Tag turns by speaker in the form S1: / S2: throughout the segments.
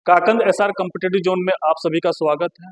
S1: काकंद SR competitive zone में आप सभी का स्वागत है।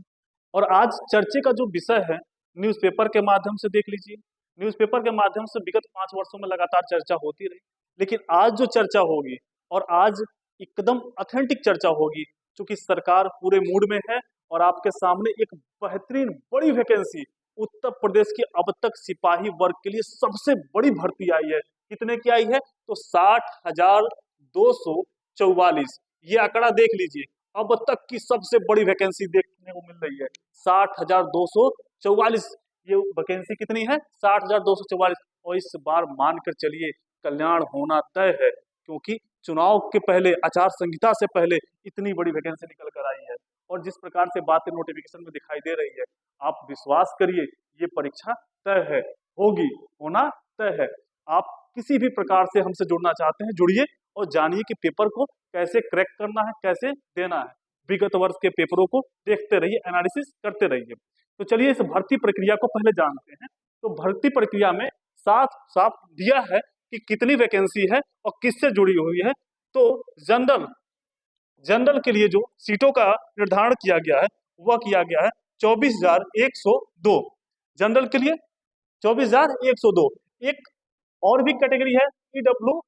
S1: और आज चर्चे का जो विषय है, न्यूज़पेपर के माध्यम से देख लीजिए। न्यूज़पेपर के माध्यम से विगत 5 वर्षों में लगातार चर्चा होती रही, लेकिन आज जो चर्चा होगी और आज एकदम ऑथेंटिक चर्चा होगी, क्योंकि सरकार पूरे मूड में है और आपके सामने एक बेहतरीन बड़ी वैकेंसी उत्तर प्रदेश की अब तक सिपाही वर्ग के लिए सबसे बड़ी भर्ती आई है। कितने की आई है? तो 60,244। ये आंकड़ा देख लीजिए, अब तक की सबसे बड़ी वैकेंसी देखने को मिल रही है 60,244। ये वैकेंसी कितनी है? 60,244। और इस बार मानकर चलिए कल्याण होना तय है, क्योंकि चुनाव के पहले, आचार संहिता से पहले इतनी बड़ी वैकेंसी निकल कर आई है। और जिस प्रकार से बातें नोटिफिकेशन में दिखाई दे रही है, आप विश्वास करिए ये परीक्षा तय है, होगी, होना तय है। आप किसी भी प्रकार से हमसे जुड़ना चाहते हैं, जुड़िए और जानिए कि पेपर को कैसे क्रैक करना है, कैसे देना है। विगत वर्ष के पेपरों को देखते रहिए, एनालिसिस करते रहिए। तो चलिए इस भर्ती प्रक्रिया को पहले जानते हैं। तो भर्ती प्रक्रिया में साफ साफ दिया है कि कितनी वैकेंसी है और किससे जुड़ी हुई है। तो जनरल जनरल के लिए जो सीटों का निर्धारण किया गया है, वह किया गया है 24,102। जनरल के लिए 24,102। एक और भी कैटेगरी है ईडब्ल्यू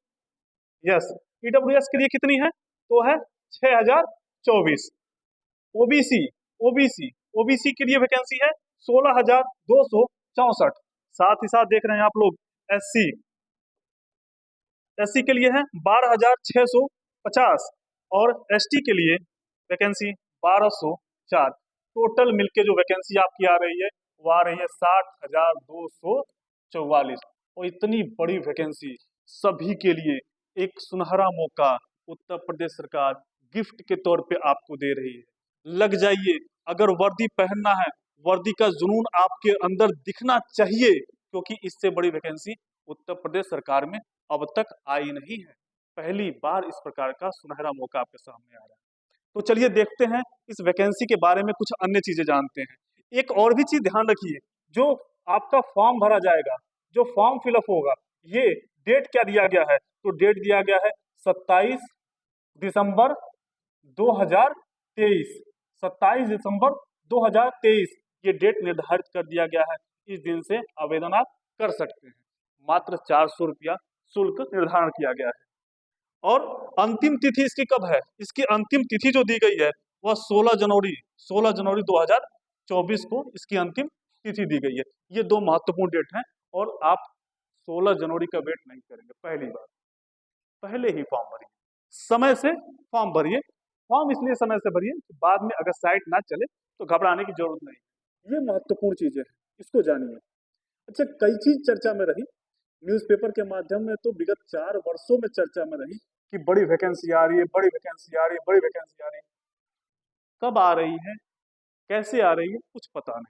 S1: ईडब्ल्यूएस के लिए कितनी है? तो है 6,024। ओबीसी ओबीसी ओबीसी के लिए वैकेंसी है 16,264। साथ ही साथ देख रहे हैं आप लोग एससी एससी के लिए है 12,650 और एसटी के लिए वैकेंसी 1,204। टोटल मिलके जो वैकेंसी आपकी आ रही है वो आ रही है 60,244। और इतनी बड़ी वैकेंसी सभी के लिए एक सुनहरा मौका उत्तर प्रदेश सरकार गिफ्ट के तौर पे आपको दे रही है। लग जाइए, अगर वर्दी पहनना है, वर्दी का जुनून आपके अंदर दिखना चाहिए, क्योंकि इससे बड़ी वैकेंसी उत्तर प्रदेश सरकार में अब तक आई नहीं है। पहली बार इस प्रकार का सुनहरा मौका आपके सामने आ रहा है। तो चलिए देखते हैं इस वैकेंसी के बारे में, कुछ अन्य चीजें जानते हैं। एक और भी चीज ध्यान रखिए, जो आपका फॉर्म भरा जाएगा, जो फॉर्म फिलअप होगा, ये डेट क्या दिया गया है? तो डेट दिया गया है 27 दिसंबर 2023। 27 दिसंबर 2023 ये डेट निर्धारित कर दिया गया है। इस दिन से आवेदन आप कर सकते हैं। मात्र 400 रुपया शुल्क निर्धारण किया गया है। और अंतिम तिथि इसकी कब है? इसकी अंतिम तिथि जो दी गई है वह 16 जनवरी 2024 को इसकी अंतिम तिथि दी गई है। ये दो महत्वपूर्ण डेट हैं और आप 16 जनवरी का वेट नहीं करेंगे। पहली बार पहले ही फॉर्म भरिए, समय से फॉर्म भरिए। फॉर्म इसलिए समय से भरिए कि बाद में अगर साइट ना चले तो घबराने की जरूरत नहीं। ये महत्वपूर्ण चीजें हैं, इसको जानिए। अच्छा, कई चीज चर्चा में रही न्यूज़पेपर के माध्यम में, तो विगत 4 वर्षों में चर्चा में रही कि बड़ी वैकेंसी आ रही है, बड़ी वैकेंसी आ रही है, बड़ी वैकेंसी आ रही है। कब आ रही है, कैसे आ रही है, कुछ पता नहीं।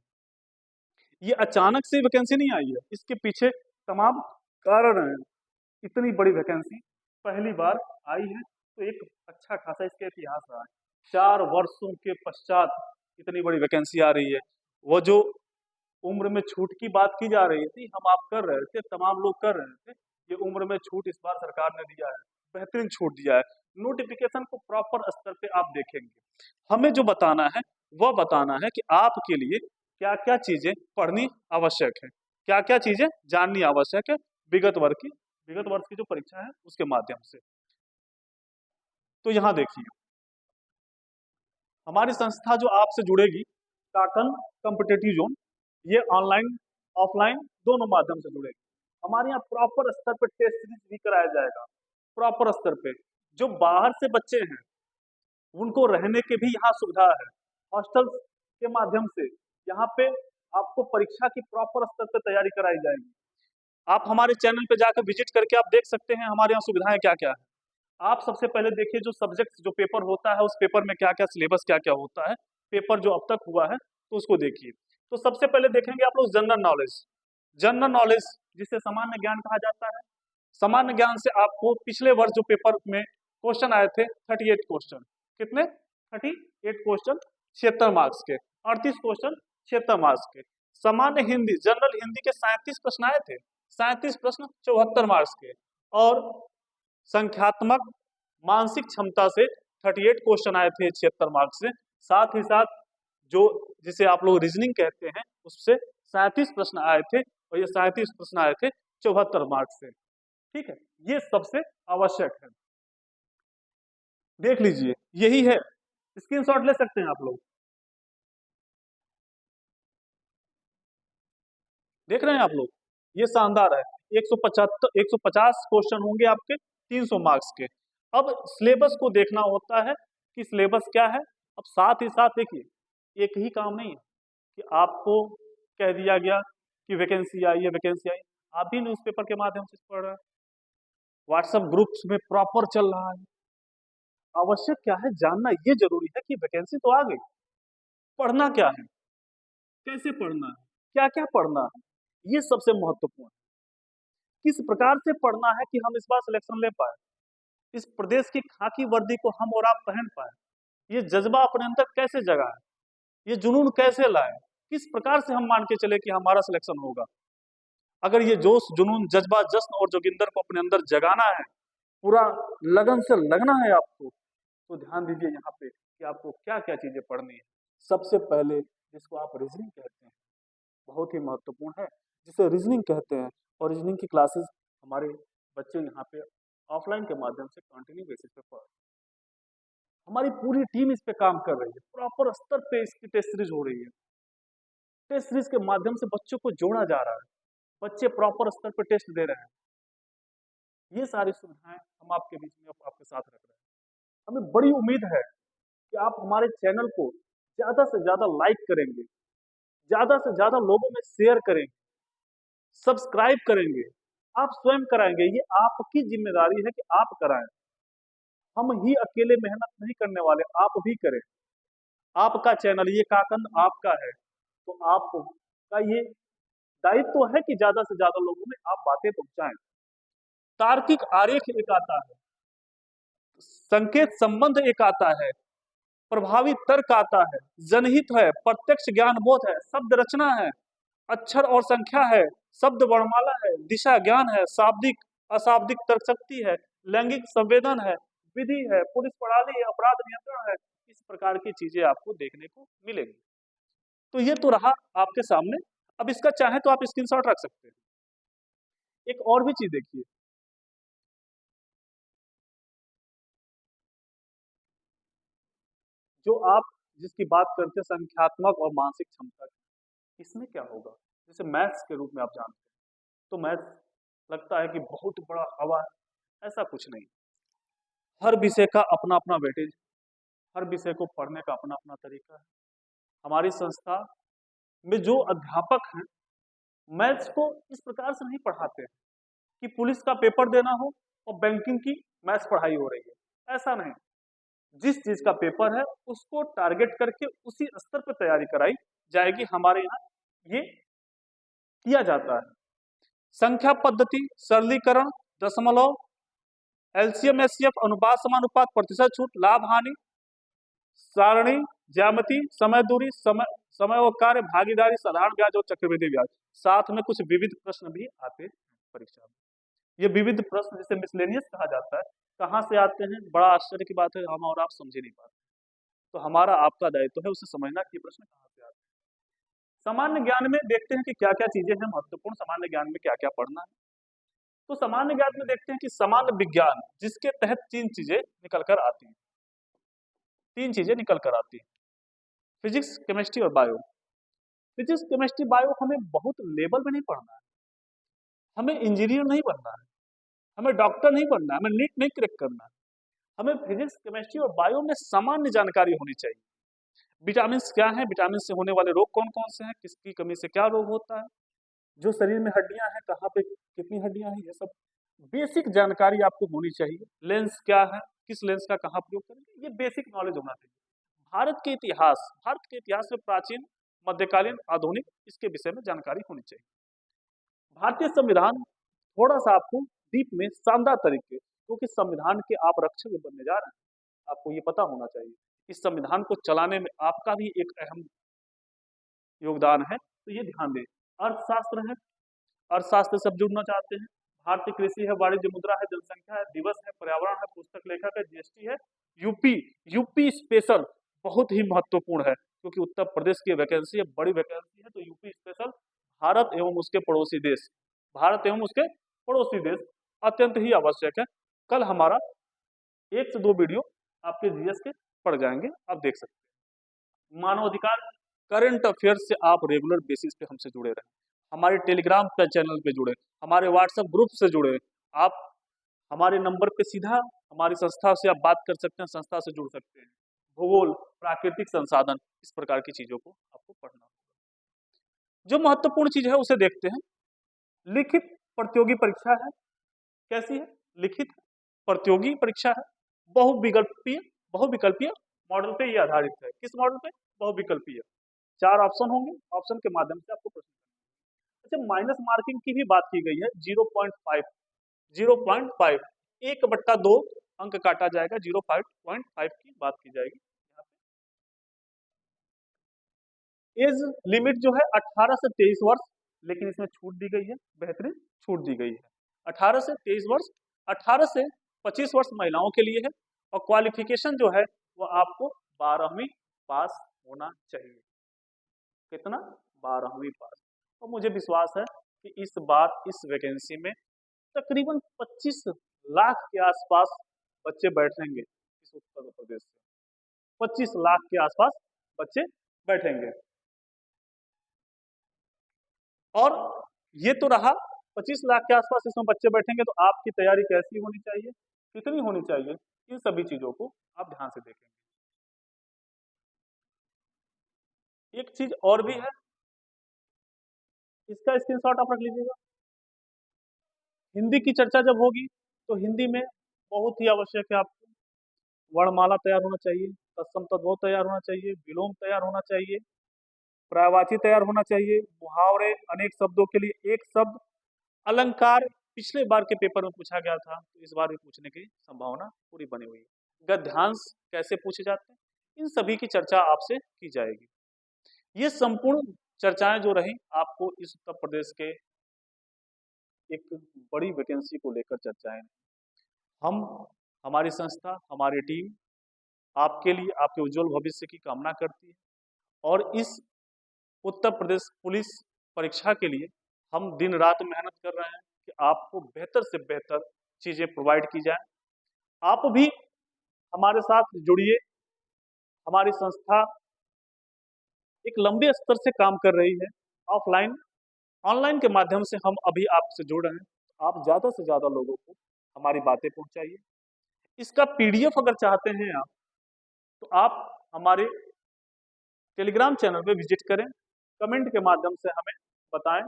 S1: ये अचानक से वैकेंसी नहीं आई है, इसके पीछे तमाम कारण हैं। इतनी बड़ी वैकेंसी पहली बार आई है, तो एक अच्छा खासा इसका इतिहास रहा है। 4 वर्षों के पश्चात इतनी बड़ी वैकेंसी आ रही है। वो जो उम्र में छूट की बात की जा रही थी, हम आप कर रहे थे, तमाम लोग कर रहे थे, ये उम्र में छूट इस बार सरकार ने दिया है, बेहतरीन छूट दिया है। नोटिफिकेशन को प्रॉपर स्तर पे आप देखेंगे, हमें जो बताना है वह बताना है कि आपके लिए क्या क्या चीजें पढ़नी आवश्यक है, क्या क्या चीजें जाननी आवश्यक है विगत वर्ष की जो परीक्षा है उसके माध्यम से। तो यहाँ देखिए, हमारी संस्था जो आपसे जुड़ेगी, काकन कॉम्पिटिटिव जोन, ये ऑनलाइन ऑफलाइन दोनों माध्यम से जुड़ेगी। हमारे यहाँ प्रॉपर स्तर पर टेस्ट सीरीज भी कराया जाएगा। प्रॉपर स्तर पे जो बाहर से बच्चे हैं उनको रहने की भी यहाँ सुविधा है। हॉस्टल के माध्यम से यहाँ पे आपको परीक्षा की प्रॉपर स्तर पर तैयारी कराई जाएगी। आप हमारे चैनल पे जाकर विजिट करके आप देख सकते हैं हमारे यहाँ सुविधाएं क्या क्या है। आप सबसे पहले देखिए, जो सब्जेक्ट जो पेपर होता है उस पेपर में क्या क्या सिलेबस क्या क्या होता है, पेपर जो अब तक हुआ है तो उसको देखिए। तो सबसे पहले देखेंगे आप लोग जनरल नॉलेज। जनरल नॉलेज जिसे सामान्य ज्ञान कहा जाता है। सामान्य ज्ञान से आपको पिछले वर्ष जो पेपर में क्वेश्चन आए थे 38 क्वेश्चन, कितने? 38 क्वेश्चन 76 मार्क्स के, 38 क्वेश्चन 76 मार्क्स के। सामान्य हिंदी, जनरल हिंदी के 37 प्रश्न आए थे, 37 प्रश्न 74 मार्क्स के। और संख्यात्मक मानसिक क्षमता से 38 क्वेश्चन आए थे 76 मार्क्स से। साथ ही साथ जो जिसे आप लोग रीजनिंग कहते हैं उससे 37 प्रश्न आए थे, और ये 37 प्रश्न आए थे 74 मार्क्स से। ठीक है, ये सबसे आवश्यक है, देख लीजिए यही है, स्क्रीनशॉट ले सकते हैं आप लोग। देख रहे हैं आप लोग, ये शानदार है। 150 क्वेश्चन होंगे आपके 300 मार्क्स के। अब सिलेबस को देखना होता है कि सिलेबस क्या है। अब साथ ही साथ देखिए, एक ही काम नहीं है कि आपको कह दिया गया कि वैकेंसी आई है, वैकेंसी आई। आप भी न्यूज़पेपर के माध्यम से पढ़ रहे हैं, व्हाट्सएप ग्रुप्स में प्रॉपर चल रहा है। आवश्यक क्या है, जानना ये जरूरी है कि वैकेंसी तो आ गई, पढ़ना क्या है, कैसे पढ़ना है, क्या क्या पढ़ना है, ये सबसे महत्वपूर्ण है। किस प्रकार से पढ़ना है कि हम इस बार सिलेक्शन ले पाए, इस प्रदेश की खाकी वर्दी को हम और आप पहन पाए, ये जज्बा अपने अंदर कैसे जगाए, ये जुनून कैसे लाए, किस प्रकार से हम मान के चले कि हमारा सिलेक्शन होगा। अगर ये जोश, जुनून, जज्बा, जश्न और जोगिंदर को अपने अंदर जगाना है, पूरा लगन से लगना है आपको, तो ध्यान दीजिए यहाँ पे कि आपको क्या क्या चीजें पढ़नी है। सबसे पहले जिसको आप रीजनिंग कहते हैं, बहुत ही महत्वपूर्ण है, जिसे रीजनिंग कहते हैं। और रीजनिंग की क्लासेस हमारे बच्चे यहाँ पे ऑफलाइन के माध्यम से कंटिन्यू बेसिस पे पढ़, हमारी पूरी टीम इस पे काम कर रही है, प्रॉपर स्तर पे इसकी टेस्ट सीरीज हो रही है। टेस्ट सीरीज के माध्यम से बच्चों को जोड़ा जा रहा है, बच्चे प्रॉपर स्तर पे टेस्ट दे रहे हैं। ये सारी सुविधाएं हम आपके बीच में आपके साथ रख रहे हैं। हमें बड़ी उम्मीद है कि आप हमारे चैनल को ज्यादा से ज्यादा लाइक करेंगे, ज्यादा से ज्यादा लोगों में शेयर करेंगे, सब्सक्राइब करेंगे, आप स्वयं कराएंगे। ये आपकी जिम्मेदारी है कि आप कराएं, हम ही अकेले मेहनत नहीं करने वाले, आप भी करें। आपका चैनल, ये काकंद आपका है, तो आपका ये दायित्व है कि ज्यादा से ज्यादा लोगों में आप बातें पहुंचाएं। तार्किक आरेख एक आता है, संकेत संबंध एक आता है, प्रभावी तर्क आता है, जनहित है, प्रत्यक्ष ज्ञान बोध है, शब्द रचना है, अक्षर और संख्या है, शब्द वर्णमाला है, दिशा ज्ञान है, शाब्दिक अशाब्दिक तर्क शक्ति है, लैंगिक संवेदन है, विधि है, पुलिस प्रणाली है, अपराध नियंत्रण है। इस प्रकार की चीजें आपको देखने को मिलेंगी। तो ये तो रहा आपके सामने। अब इसका चाहे तो आप स्क्रीनशॉट रख सकते हैं। एक और भी चीज देखिए, जो आप जिसकी बात करते हैं संख्यात्मक और मानसिक क्षमता की, इसमें क्या होगा, जैसे मैथ्स के रूप में आप जानते हैं, तो मैथ्स लगता है कि बहुत बड़ा हवा है, ऐसा कुछ नहीं। हर विषय का अपना अपना वेटेज, हर विषय को पढ़ने का अपना अपना तरीका है। हमारी संस्था में जो अध्यापक हैं, मैथ्स को इस प्रकार से नहीं पढ़ाते हैं कि पुलिस का पेपर देना हो और बैंकिंग की मैथ्स पढ़ाई हो रही है, ऐसा नहीं। जिस चीज का पेपर है उसको टारगेट करके उसी स्तर पर तैयारी कराई जाएगी। हमारे यहाँ ये किया जाता है। संख्या पद्धति, सरलीकरण, दशमलव, एलसीएम एचसीएफ, अनुपात समानुपात, प्रतिशत छूट, लाभ हानि, सारणी, ज्यामिति, समय दूरी, समय और कार्य, भागीदारी, साधारण ब्याज और चक्रवृद्धि ब्याज। साथ में कुछ विविध प्रश्न भी आते हैं परीक्षा में। ये विविध प्रश्न जिसे मिसलेनियस कहा जाता है, कहाँ से आते हैं, बड़ा आश्चर्य की बात है, हम और आप समझ नहीं पाते। तो हमारा आपका दायित्व है उसे समझना कि ये प्रश्न कहाँ से आते हैं। सामान्य ज्ञान में देखते हैं कि क्या क्या चीजें हैं महत्वपूर्ण, सामान्य ज्ञान में क्या क्या पढ़ना है। तो सामान्य ज्ञान में देखते हैं कि सामान्य विज्ञान, जिसके तहत तीन चीजें निकल कर आती हैं, तीन चीजें निकल कर आती हैं, फिजिक्स, केमिस्ट्री और बायो। फिजिक्स, केमिस्ट्री, बायो हमें बहुत लेवल में नहीं पढ़ना है, हमें इंजीनियर नहीं बनना है, हमें डॉक्टर नहीं बनना है, हमें नीट नहीं क्रैक करना है। हमें फिजिक्स, केमिस्ट्री और बायो में सामान्य जानकारी होनी चाहिए। विटामिन क्या है, विटामिन से होने वाले रोग कौन कौन से हैं, किसकी कमी से क्या रोग होता है, जो शरीर में हड्डियां हैं कहाँ पे कितनी हड्डियां हैं, ये सब बेसिक जानकारी आपको होनी चाहिए। लेंस क्या है, किस लेंस का कहाँ प्रयोग करेंगे, ये बेसिक नॉलेज होना चाहिए। भारत के इतिहास में प्राचीन, मध्यकालीन, आधुनिक, इसके विषय में जानकारी होनी चाहिए। भारतीय संविधान थोड़ा सा आपको डीप में शानदार तरीके, क्योंकि संविधान के आप रक्षक बनने जा रहे हैं, आपको ये पता होना चाहिए इस संविधान को चलाने में आपका भी एक अहम योगदान है, तो ये ध्यान दें। अर्थशास्त्र है, अर्थशास्त्र से आप जुड़ना चाहते हैं, भारतीय कृषि है, वाणिज्य मुद्रा है, जनसंख्या है, दिवस है, पर्यावरण है, पुस्तक लेखक है, जीएसटी है, यूपी। यूपी स्पेशल बहुत ही महत्वपूर्ण है क्योंकि उत्तर प्रदेश की वैकेंसी है, बड़ी वैकेंसी है, तो यूपी स्पेशल भारत एवं उसके पड़ोसी देश, भारत एवं उसके पड़ोसी देश अत्यंत ही आवश्यक है। कल हमारा 1 से 2 वीडियो आपके जीएस के पड़ जाएंगे, आप देख सकते हैं। मानवाधिकार करंट अफेयर्स से आप रेगुलर बेसिस पे हमसे जुड़े रहें, हमारे टेलीग्राम पे चैनल पे जुड़े, हमारे व्हाट्सएप ग्रुप से जुड़े। आप हमारे नंबर पे सीधा हमारी संस्था से आप बात कर सकते हैं, संस्था से जुड़ सकते हैं। भूगोल, प्राकृतिक संसाधन, इस प्रकार की चीजों को आपको पढ़ना होगा। जो महत्वपूर्ण चीज है उसे देखते हैं। लिखित प्रतियोगी परीक्षा है। कैसी है? लिखित प्रतियोगी परीक्षा है, बहुविकल्पीय बहुविकल्पीय मॉडल पे ये आधारित है। किस मॉडल पे? बहुविकल्पीय। 4 ऑप्शन होंगे, ऑप्शन के माध्यम से आपको प्रश्न। अच्छा, माइनस मार्किंग की भी बात की गई है। 0.5 1/2 अंक काटा जाएगा, 0.5 की बात की जाएगी। एज लिमिट जो है 18 से 23 वर्ष, लेकिन इसमें छूट दी गई है, बेहतरीन छूट दी गई है। 18 से 23 वर्ष, 18 से 25 वर्ष महिलाओं के लिए है, और क्वालिफिकेशन जो है वो आपको 12वीं पास होना चाहिए। कितना? 12वीं पास। और मुझे विश्वास है कि इस बार इस वैकेंसी में तकरीबन 25 लाख के आसपास बच्चे बैठेंगे इस उत्तर प्रदेश से। 25 लाख के आसपास बच्चे बैठेंगे। और ये तो रहा 25 लाख के आसपास इसमें बच्चे बैठेंगे, तो आपकी तैयारी कैसी होनी चाहिए, कितनी होनी चाहिए, इन सभी चीजों को आप ध्यान से देखेंगे। एक चीज और भी है, इसका स्क्रीनशॉट आप रख लीजिएगा। हिंदी की चर्चा जब होगी तो हिंदी में बहुत ही आवश्यक है आपको वर्णमाला तैयार होना चाहिए, तत्सम तद्भव तैयार होना चाहिए, विलोम तैयार होना चाहिए, पर्यायवाची तैयार होना चाहिए, मुहावरे, अनेक शब्दों के लिए एक शब्द, अलंकार। पिछले बार के पेपर में पूछा गया था, तो इस बार भी पूछने की संभावना पूरी बनी हुई है। गद्यांश कैसे पूछे जाते हैं, इन सभी की चर्चा आपसे की जाएगी। ये संपूर्ण चर्चाएं जो रही आपको इस उत्तर प्रदेश के एक बड़ी वैकेंसी को लेकर चर्चाएं। हम, हमारी संस्था, हमारी टीम आपके लिए, आपके उज्जवल भविष्य की कामना करती है, और इस उत्तर प्रदेश पुलिस परीक्षा के लिए हम दिन रात मेहनत कर रहे हैं कि आपको बेहतर से बेहतर चीजें प्रोवाइड की जाए। आप भी हमारे साथ जुड़िए। हमारी संस्था एक लंबे स्तर से काम कर रही है, ऑफलाइन ऑनलाइन के माध्यम से हम अभी आपसे जुड़ रहे हैं। आप ज्यादा से ज्यादा लोगों को हमारी बातें पहुंचाइए। इसका पीडीएफ अगर चाहते हैं आप, तो आप हमारे टेलीग्राम चैनल पे विजिट करें, कमेंट के माध्यम से हमें बताएं।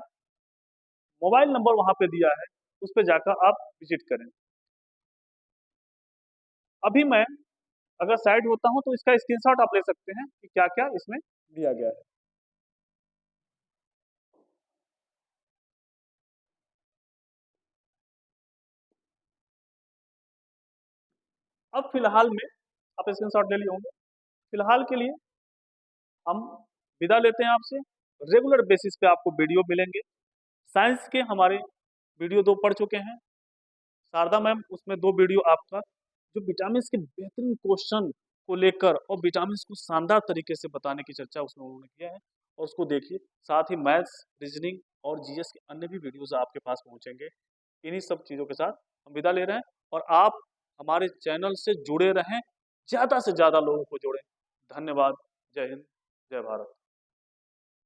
S1: मोबाइल नंबर वहां पे दिया है, उस पर जाकर आप विजिट करें। अभी मैं अगर साइड होता हूं तो इसका स्क्रीनशॉट आप ले सकते हैं कि क्या क्या इसमें दिया गया है। अब फिलहाल में आप स्क्रीनशॉट ले लिए होंगे। फिलहाल के लिए हम विदा लेते हैं आपसे। रेगुलर बेसिस पे आपको वीडियो मिलेंगे। साइंस के हमारे वीडियो 2 पढ़ चुके हैं, शारदा मैम, उसमें 2 वीडियो आपका जो विटामिन के बेहतरीन क्वेश्चन को लेकर और विटामिन को शानदार तरीके से बताने की चर्चा उसमें उन्होंने किया है, और उसको देखिए। साथ ही मैथ्स, रीजनिंग और जीएस के अन्य भी वीडियोस आपके पास पहुंचेंगे। इन्हीं सब चीज़ों के साथ हम विदा ले रहे हैं, और आप हमारे चैनल से जुड़े रहें, ज़्यादा से ज़्यादा लोगों को जोड़ें। धन्यवाद। जय हिंद, जय भारत।